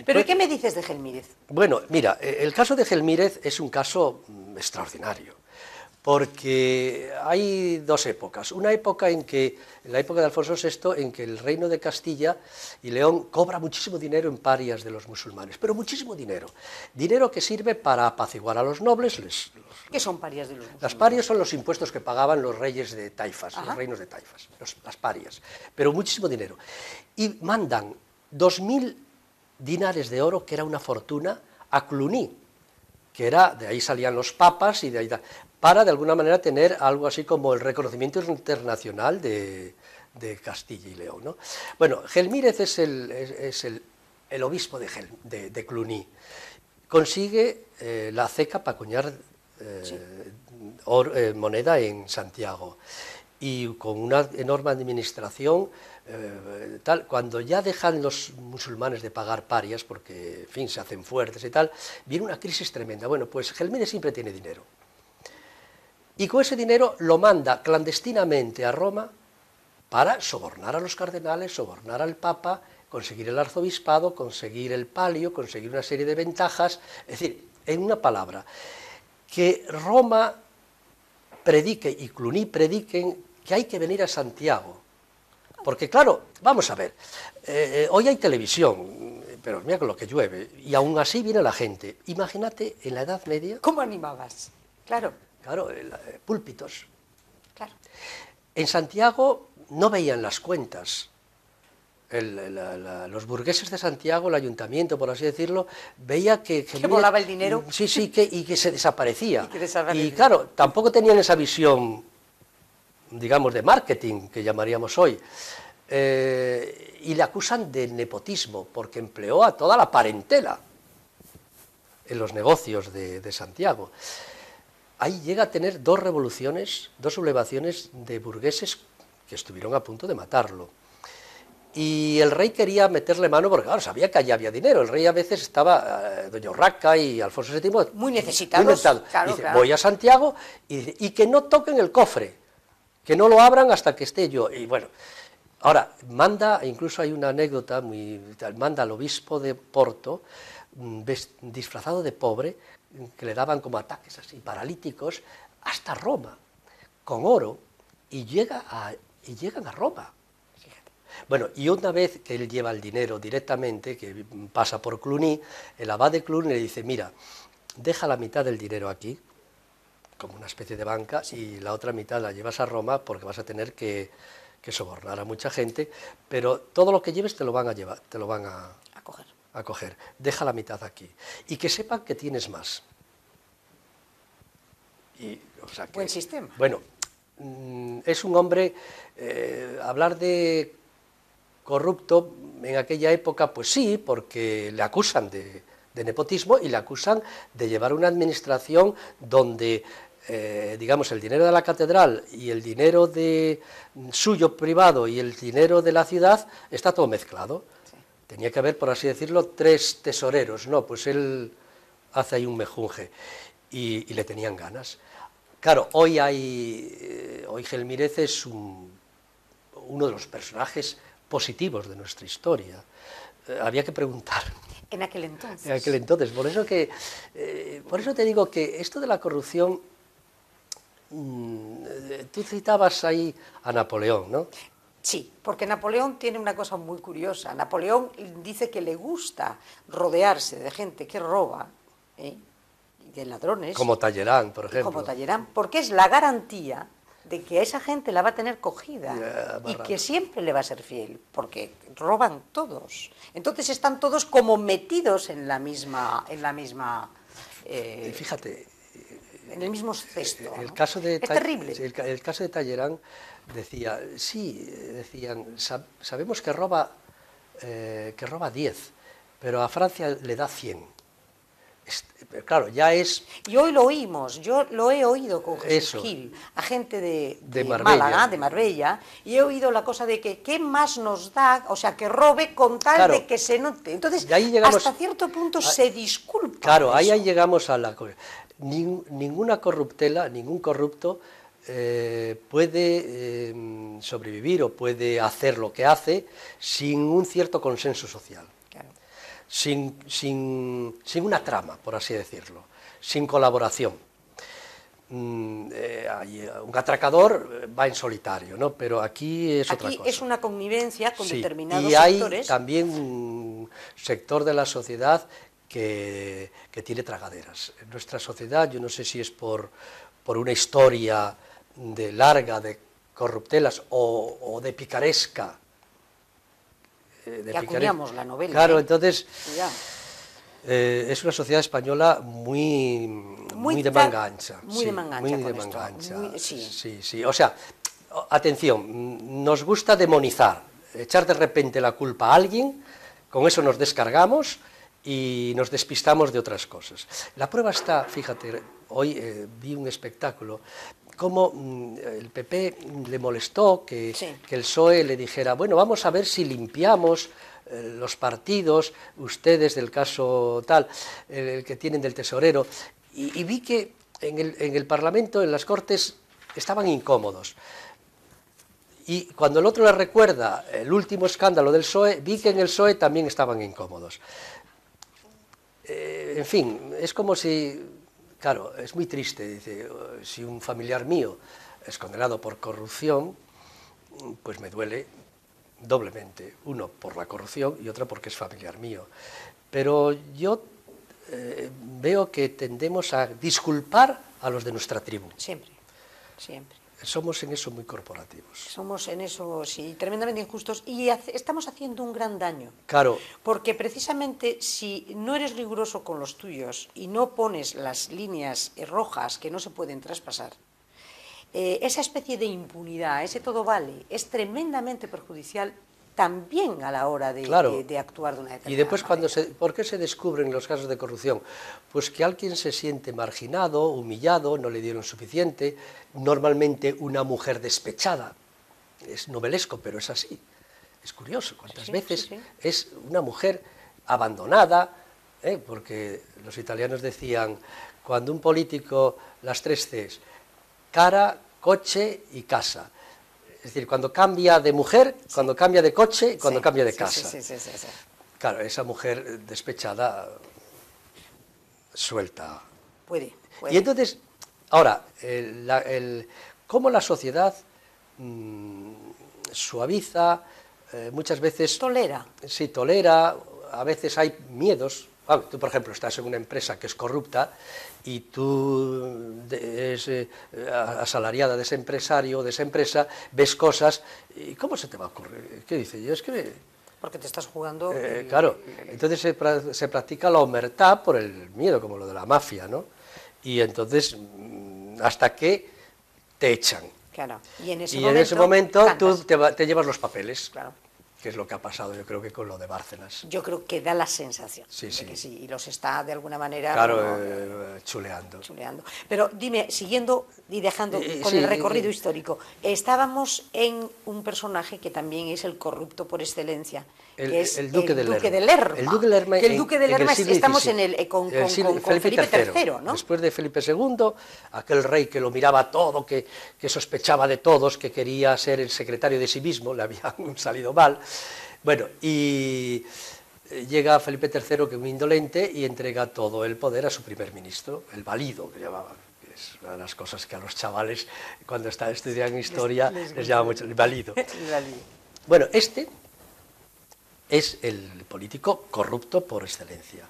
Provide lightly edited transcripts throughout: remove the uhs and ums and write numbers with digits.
¿Pero qué me dices de Gelmírez? Bueno, mira, el caso de Gelmírez es un caso extraordinario, porque hay dos épocas. Una época en la época de Alfonso VI, en que el reino de Castilla y León cobra muchísimo dinero en parias de los musulmanes, pero muchísimo dinero. Dinero que sirve para apaciguar a los nobles. ¿Qué son parias de los musulmanes? Las parias son los impuestos que pagaban los reyes de taifas, Ajá. los reinos de taifas, las parias, pero muchísimo dinero. Y mandan 2000 dinares de oro, que era una fortuna, a Cluny, que era, de ahí salían los papas, y de ahí, para de alguna manera tener algo así como el reconocimiento internacional de Castilla y León, ¿no? Bueno, Gelmírez es el obispo de Cluny. Consigue la ceca para acuñar moneda en Santiago, y con una enorme administración, cuando ya dejan los musulmanes de pagar parias, porque, en fin, se hacen fuertes y tal, viene una crisis tremenda. Bueno, pues Gelmírez siempre tiene dinero, y con ese dinero lo manda clandestinamente a Roma para sobornar a los cardenales, sobornar al Papa, conseguir el arzobispado, conseguir el palio, conseguir una serie de ventajas. Es decir, en una palabra, que Roma predique y Cluny prediquen que hay que venir a Santiago. Porque claro, vamos a ver, hoy hay televisión, pero mira con lo que llueve, y aún así viene la gente. Imagínate en la Edad Media. ¿Cómo animabas? Claro. Claro, púlpitos. Claro. En Santiago no veían las cuentas. Los burgueses de Santiago, el ayuntamiento, por así decirlo, veía que volaba el dinero. Sí, sí, y que se desaparecía. Y claro, tampoco tenían esa visión, digamos, de marketing, que llamaríamos hoy. Y le acusan de nepotismo, porque empleó a toda la parentela en los negocios de Santiago. Ahí llega a tener dos revoluciones, dos sublevaciones de burgueses que estuvieron a punto de matarlo. Y el rey quería meterle mano porque, claro, sabía que allí había dinero. El rey a veces estaba, doña Urraca y Alfonso VII... Muy necesitados. Claro, dice, claro. Voy a Santiago y que no toquen el cofre, que no lo abran hasta que esté yo. Y bueno, ahora, manda, incluso hay una anécdota, manda al obispo de Porto, disfrazado de pobre, que le daban como ataques así, paralíticos, hasta Roma, con oro, y llegan a Roma. Bueno, y una vez que él lleva el dinero directamente, que pasa por Cluny, el abad de Cluny le dice, mira, deja la mitad del dinero aquí, como una especie de banca, y la otra mitad la llevas a Roma porque vas a tener que sobornar a mucha gente, pero todo lo que lleves te lo van a llevar, te lo van a coger. Deja la mitad aquí. Y que sepan que tienes más. O sea, buen sistema. Bueno, es un hombre, hablar de corrupto en aquella época, pues sí, porque le acusan de nepotismo y le acusan de llevar una administración donde, digamos, el dinero de la catedral y el dinero suyo privado y el dinero de la ciudad está todo mezclado. Sí. Tenía que haber, por así decirlo, tres tesoreros, ¿no? Pues él hace ahí un mejunje y le tenían ganas. Claro, hoy Gelmírez es uno de los personajes positivos de nuestra historia. Había que preguntar. En aquel entonces. En aquel entonces. Por eso te digo que esto de la corrupción, tú citabas ahí a Napoleón, ¿no? Sí, porque Napoleón tiene una cosa muy curiosa. Napoleón dice que le gusta rodearse de gente que roba, de ladrones. Como Talleyrand, por ejemplo. Como Talleyrand, porque es la garantía de que a esa gente la va a tener cogida y que siempre le va a ser fiel, porque roban todos. Entonces están todos como metidos en la misma fíjate, en el mismo cesto. El caso de es terrible. El caso de Talleyrand decían, sabemos que roba 10, pero a Francia le da 100. Claro, ya es... Y hoy lo oímos, yo lo he oído con Jesús Gil, a gente de Málaga, de Marbella, y he oído la cosa de que ¿qué más nos da? O sea, que robe con tal de que se note. Entonces, hasta cierto punto se disculpa. Claro, ahí llegamos a la cosa. Ninguna corruptela, ningún corrupto puede sobrevivir o puede hacer lo que hace sin un cierto consenso social. sin una trama, por así decirlo, sin colaboración. Un atracador va en solitario, ¿no? Pero aquí es otra cosa. Aquí es una connivencia con determinados Y sectores. hay también un sector de la sociedad que tiene tragaderas. En nuestra sociedad, yo no sé si es por una historia larga de corruptelas o de picaresca. Que acuñamos la novela. Claro, entonces es una sociedad española muy de manga ancha. Muy de manga ancha. Muy de manga ancha. Sí. O sea, atención, nos gusta demonizar, echar de repente la culpa a alguien, con eso nos descargamos y nos despistamos de otras cosas. La prueba está, fíjate, hoy vi un espectáculo, cómo el PP le molestó que el PSOE le dijera, bueno, vamos a ver si limpiamos los partidos, ustedes del caso tal, el que tienen del tesorero, y vi que en el Parlamento, en las Cortes, estaban incómodos. Y cuando el otro le recuerda el último escándalo del PSOE, vi que en el PSOE también estaban incómodos. En fin, es como si... Claro, es muy triste, dice, si un familiar mío es condenado por corrupción, pues me duele doblemente, uno por la corrupción y otro porque es familiar mío. Pero yo veo que tendemos a disculpar a los de nuestra tribu. Siempre, siempre. Somos en eso muy corporativos. Somos en eso, sí, tremendamente injustos y estamos haciendo un gran daño. Claro. Porque precisamente si no eres riguroso con los tuyos y no pones las líneas rojas que no se pueden traspasar, esa especie de impunidad, ese todo vale, es tremendamente perjudicial también a la hora de actuar de una determinada manera. Y después, ¿por qué se descubren los casos de corrupción? Pues que alguien se siente marginado, humillado, no le dieron suficiente, normalmente una mujer despechada, es novelesco, pero es así, es curioso, cuántas veces es una mujer abandonada, porque los italianos decían, cuando un político, las 3 Cs, cara, coche y casa. Es decir, cuando cambia de mujer, cuando cambia de coche, cuando cambia de casa. Claro, esa mujer despechada suelta. Puede. Y entonces, ahora, cómo la sociedad suaviza, muchas veces... Tolera. Sí, tolera, a veces hay miedos. Tú, por ejemplo, estás en una empresa que es corrupta y tú, asalariada de ese empresario o de esa empresa, ves cosas, ¿y cómo se te va a ocurrir? ¿Qué dice? Yo es que... Porque te estás jugando... Claro, entonces se practica la omertá por el miedo, como lo de la mafia, ¿no? Y entonces, hasta que te echan. Claro. Y en ese momento tú te llevas los papeles. Claro. Que es lo que ha pasado, yo creo que con lo de Bárcenas. Yo creo que da la sensación de que sí, y los está de alguna manera... Claro, chuleando. Pero dime, siguiendo y dejando con el recorrido histórico, estábamos en un personaje que también es el corrupto por excelencia, que es el Duque de Lerma. El Duque de Lerma, que el Duque de Lerma estamos con Felipe III, ¿no? Después de Felipe II, aquel rey que lo miraba todo, que sospechaba de todos, que quería ser el secretario de sí mismo, le habían salido mal. Bueno, y llega Felipe III, que es un indolente, y entrega todo el poder a su primer ministro, el valido, que llamaban, que es una de las cosas que a los chavales, cuando estudian historia, les llama mucho, el valido. Bueno, este es el político corrupto por excelencia.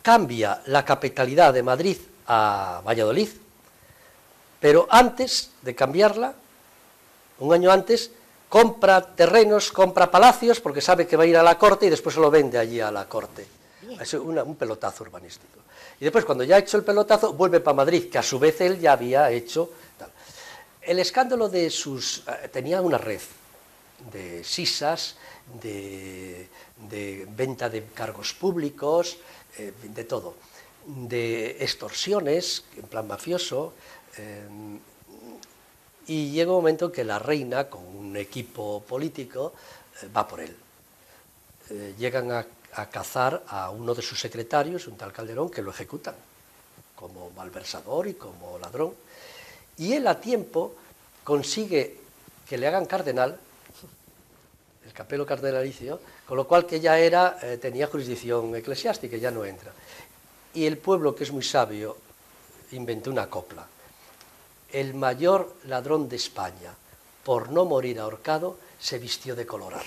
Cambia la capitalidad de Madrid a Valladolid, pero antes de cambiarla, un año antes, compra terrenos, compra palacios, porque sabe que va a ir a la corte y después se lo vende allí a la corte. Es un pelotazo urbanístico. Y después, cuando ya ha hecho el pelotazo, vuelve para Madrid, que a su vez él ya había hecho... Tal. El escándalo de sus... tenía una red de sisas, de venta de cargos públicos, de todo, de extorsiones, en plan mafioso, y llega un momento en que la reina, con un equipo político, va por él. Llegan a cazar a uno de sus secretarios, un tal Calderón, que lo ejecutan como malversador y como ladrón. Y él a tiempo consigue que le hagan cardenal, el capelo cardenalicio, con lo cual que ya era, tenía jurisdicción eclesiástica, ya no entra. Y el pueblo, que es muy sabio, inventó una copla. El mayor ladrón de España, por no morir ahorcado, se vistió de colorado.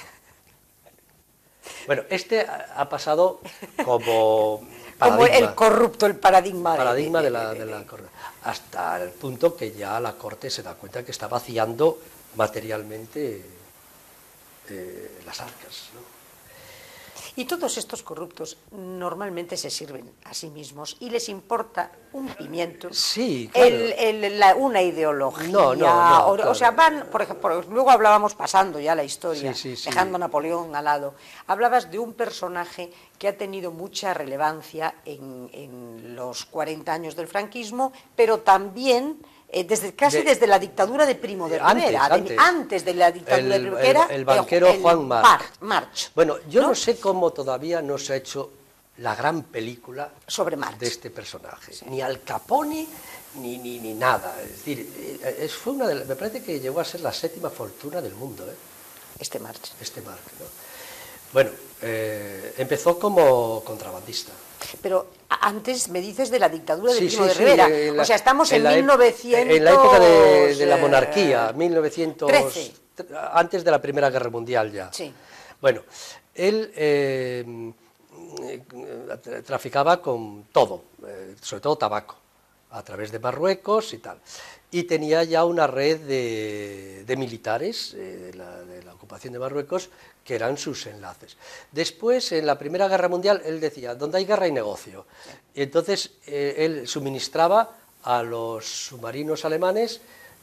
Bueno, este ha pasado como paradigma. Como el corrupto, el paradigma. Paradigma de la corte. Hasta el punto que ya la corte se da cuenta que está vaciando materialmente las arcas, ¿no? Y todos estos corruptos normalmente se sirven a sí mismos y les importa un pimiento, sí, claro. Una ideología. No, o sea, van, por ejemplo, luego hablábamos, pasando ya la historia, sí. dejando a Napoleón al lado, hablabas de un personaje que ha tenido mucha relevancia en los 40 años del franquismo, pero también desde la dictadura de Primo de Rivera, antes de la dictadura de Primo de Rivera, el banquero Juan March. Bueno, yo no sé cómo todavía no se ha hecho la gran película sobre March, de este personaje, sí. Ni Al Capone ni nada. Es decir, fue me parece que llegó a ser la 7ª fortuna del mundo, este March, ¿no? Bueno, empezó como contrabandista. Pero antes me dices de la dictadura de Primo de Rivera, o sea, estamos en 1900... En la época de la monarquía, 1913, antes de la Primera Guerra Mundial ya. Sí. Bueno, él traficaba con todo, sobre todo tabaco, a través de Marruecos y tal. Y tenía ya una red de militares de la ocupación de Marruecos que eran sus enlaces. Después, en la Primera Guerra Mundial, él decía, donde hay guerra hay negocio. Y entonces él suministraba a los submarinos alemanes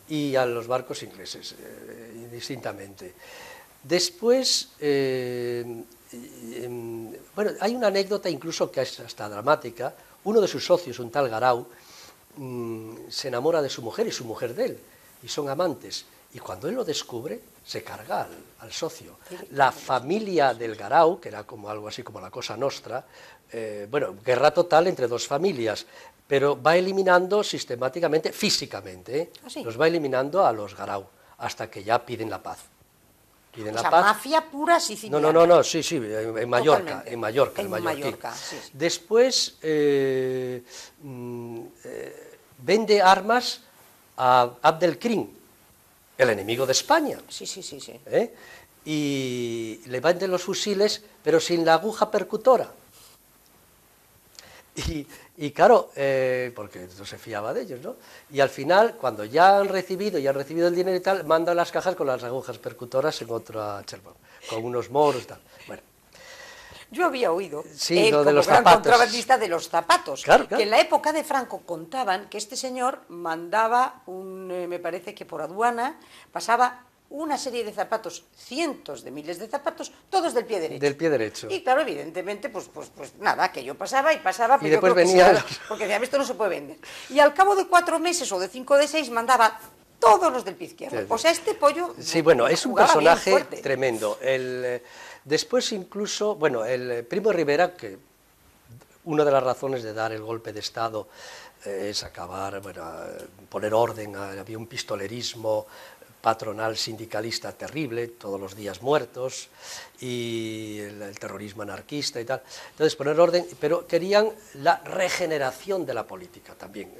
y a los barcos ingleses, indistintamente. Después, bueno, hay una anécdota incluso que es hasta dramática. Uno de sus socios, un tal Garau, se enamora de su mujer y su mujer de él, y son amantes. Y cuando él lo descubre, se carga al socio. La familia del Garau, que era como algo así como la Cosa Nostra, bueno, guerra total entre dos familias, pero va eliminando sistemáticamente, físicamente, los va eliminando a los Garau, hasta que ya piden la paz. O sea, mafia pura siciliana. No, sí, en Mallorca, en Mallorca. Sí. Después vende armas a Abdelkrim, el enemigo de España. Sí. Y le venden los fusiles, pero sin la aguja percutora. Y claro, porque no se fiaba de ellos, ¿no? Y al final, cuando ya han recibido el dinero y tal, mandan las cajas con las agujas percutoras en otra Cherbourg, con unos moros y tal. Bueno. Yo había oído, lo de los gran zapatos. Contrabandista de los zapatos, claro. Que en la época de Franco contaban que este señor mandaba, me parece que por aduana, pasaba una serie de zapatos, cientos de miles de zapatos, todos del pie derecho. Del pie derecho. Y claro, evidentemente, pues nada, que yo pasaba, pero y después venía... Porque decía, esto no se puede vender. Y al cabo de 4 meses o de 5 o de 6 mandaba todos los del pie izquierdo. O sea, este pollo... Sí, bueno, es un personaje tremendo. Después incluso, bueno, el Primo de Rivera, que una de las razones de dar el golpe de Estado es acabar, bueno, poner orden, había un pistolerismo patronal sindicalista terrible, todos los días muertos, y el terrorismo anarquista y tal. Entonces, poner orden, pero querían la regeneración de la política también.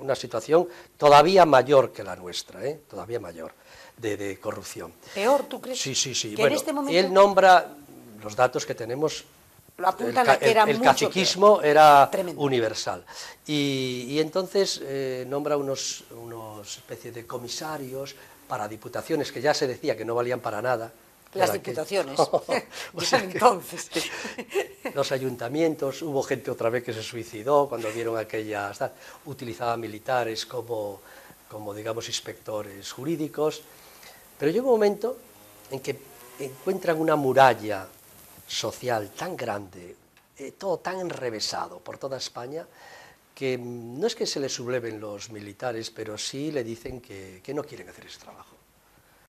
Una situación todavía mayor que la nuestra, todavía mayor, de corrupción. ¿Peor, tú crees? Sí. Bueno, en este momento... Él nombra, los datos que tenemos, lo apuntan a que era el caciquismo era tremendo. Universal. Y entonces nombra unos especie de comisarios para diputaciones que ya se decía que no valían para nada. Las diputaciones, o sea entonces. Los ayuntamientos, hubo gente otra vez que se suicidó cuando vieron aquellas, utilizaban militares como digamos inspectores jurídicos, pero llega un momento en que encuentran una muralla social tan grande, todo tan enrevesado por toda España, que no es que se les subleven los militares, pero sí le dicen que no quieren hacer ese trabajo.